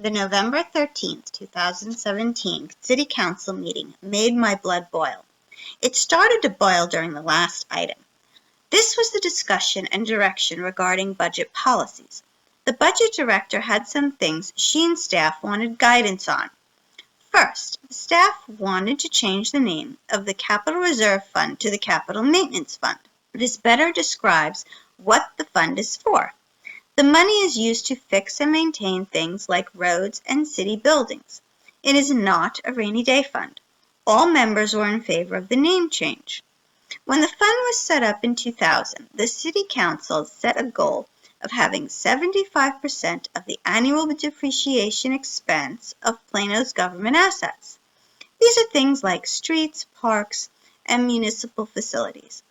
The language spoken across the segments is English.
The November 13th, 2017 City Council meeting made my blood boil. It started to boil during the last item. This was the discussion and direction regarding budget policies. The budget director had some things she and staff wanted guidance on. First, the staff wanted to change the name of the Capital Reserve Fund to the Capital Maintenance Fund. This better describes what the fund is for. The money is used to fix and maintain things like roads and city buildings. It is not a rainy day fund. All members were in favor of the name change. When the fund was set up in 2000, the City Council set a goal of having 75% of the annual depreciation expense of Plano's government assets. These are things like streets, parks, and municipal facilities.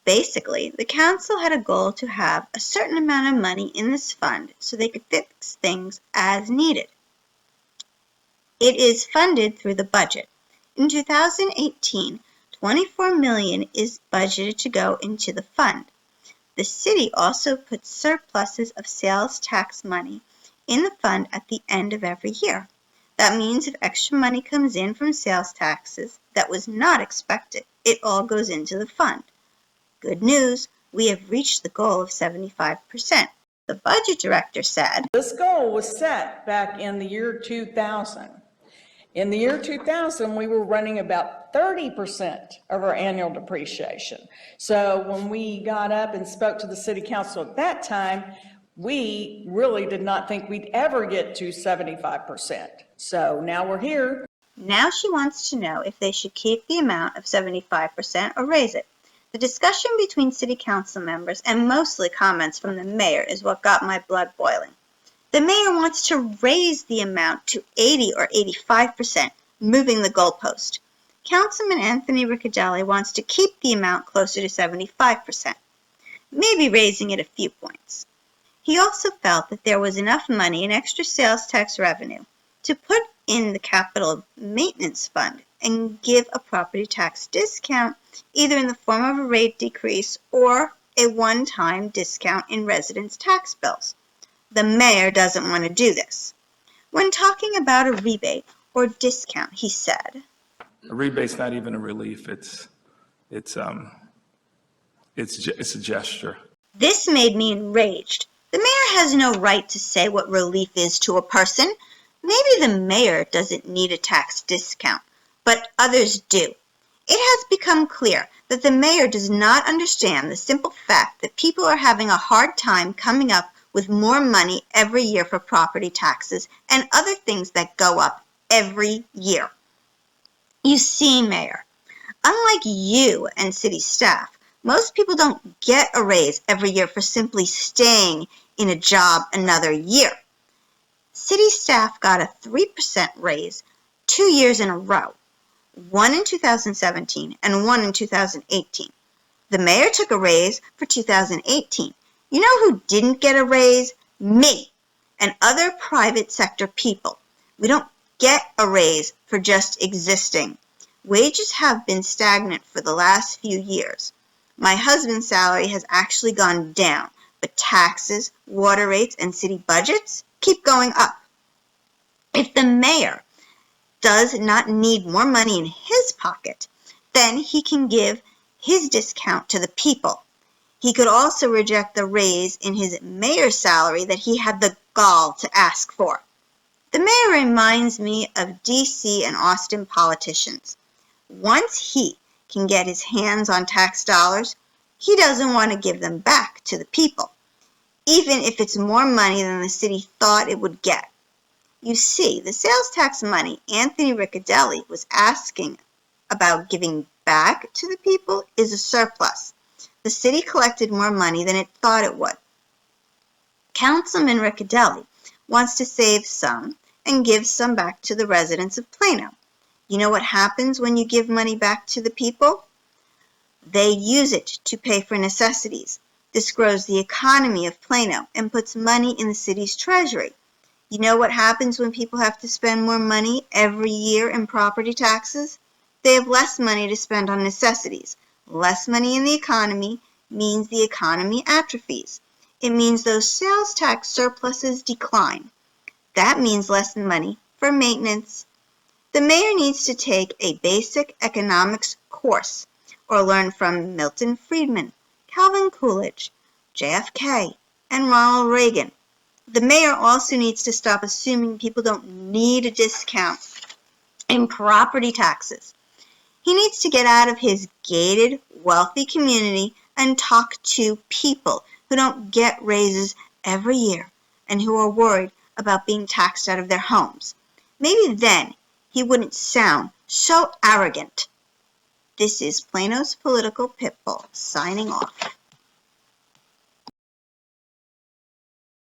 Basically, the council had a goal to have a certain amount of money in this fund so they could fix things as needed. It is funded through the budget. In 2018, $24 million is budgeted to go into the fund. The city also puts surpluses of sales tax money in the fund at the end of every year. That means if extra money comes in from sales taxes that was not expected, it all goes into the fund. Good news, we have reached the goal of 75%. The budget director said, "This goal was set back in the year 2000. In the year 2000, we were running about 30% of our annual depreciation. So when we got up and spoke to the city council at that time, we really did not think we'd ever get to 75%. So now we're here." Now she wants to know if they should keep the amount of 75% or raise it. The discussion between city council members and mostly comments from the mayor is what got my blood boiling. The mayor wants to raise the amount to 80 or 85%, moving the goalpost. Councilman Anthony Riccadelli wants to keep the amount closer to 75%, maybe raising it a few points. He also felt that there was enough money in extra sales tax revenue to put in the capital maintenance fund and give a property tax discount, either in the form of a rate decrease or a one-time discount in residents' tax bills. The mayor doesn't want to do this. When talking about a rebate or discount, he said, "A rebate's not even a relief. It's a gesture." This made me enraged. The mayor has no right to say what relief is to a person. Maybe the mayor doesn't need a tax discount, but others do. It has become clear that the mayor does not understand the simple fact that people are having a hard time coming up with more money every year for property taxes and other things that go up every year. You see, Mayor, unlike you and city staff, most people don't get a raise every year for simply staying in a job another year. City staff got a 3% raise 2 years in a row, one in 2017 and one in 2018. The mayor took a raise for 2018. You know who didn't get a raise? Me and other private sector people. We don't get a raise for just existing. Wages have been stagnant for the last few years. My husband's salary has actually gone down, but taxes, water rates, and city budgets keep going up. If the mayor does not need more money in his pocket, then he can give his discount to the people. He could also reject the raise in his mayor's salary that he had the gall to ask for. The mayor reminds me of D.C. and Austin politicians. Once he can get his hands on tax dollars, he doesn't want to give them back to the people, even if it's more money than the city thought it would get. You see, the sales tax money Anthony Riccadelli was asking about giving back to the people is a surplus. The city collected more money than it thought it would. Councilman Riccadelli wants to save some and give some back to the residents of Plano. You know what happens when you give money back to the people? They use it to pay for necessities. This grows the economy of Plano and puts money in the city's treasury. You know what happens when people have to spend more money every year in property taxes? They have less money to spend on necessities. Less money in the economy means the economy atrophies. It means those sales tax surpluses decline. That means less money for maintenance. The mayor needs to take a basic economics course or learn from Milton Friedman, Calvin Coolidge, JFK, and Ronald Reagan. The mayor also needs to stop assuming people don't need a discount in property taxes. He needs to get out of his gated, wealthy community and talk to people who don't get raises every year and who are worried about being taxed out of their homes. Maybe then he wouldn't sound so arrogant. This is Plano's Political Pitbull signing off.